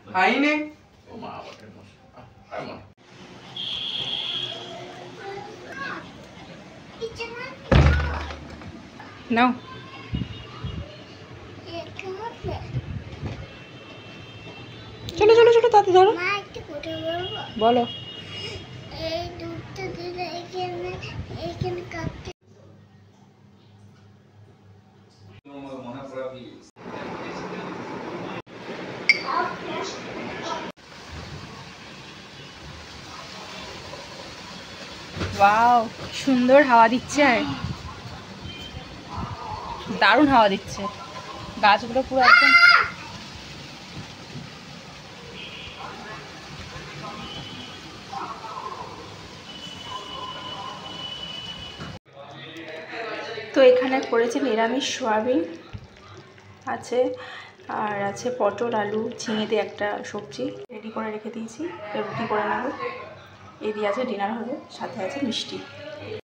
খাইনি নাও চলো চলো চলো তাতে ধরো বলো ওয়াও সুন্দর হাওয়া দিচ্ছে দারুণ হাওয়া দিচ্ছে গাছগুলো পুরো একদম তো এখানে করেছে নিরামিষ সয়াবিন আছে আর আছে পটল আলু ঝিঙে দিয়ে একটা সবজি রেডি করে রেখে দিয়েছি রুটি করে নেব এই দিয়ে আছে ডিনার হবে সাথে আছে মিষ্টি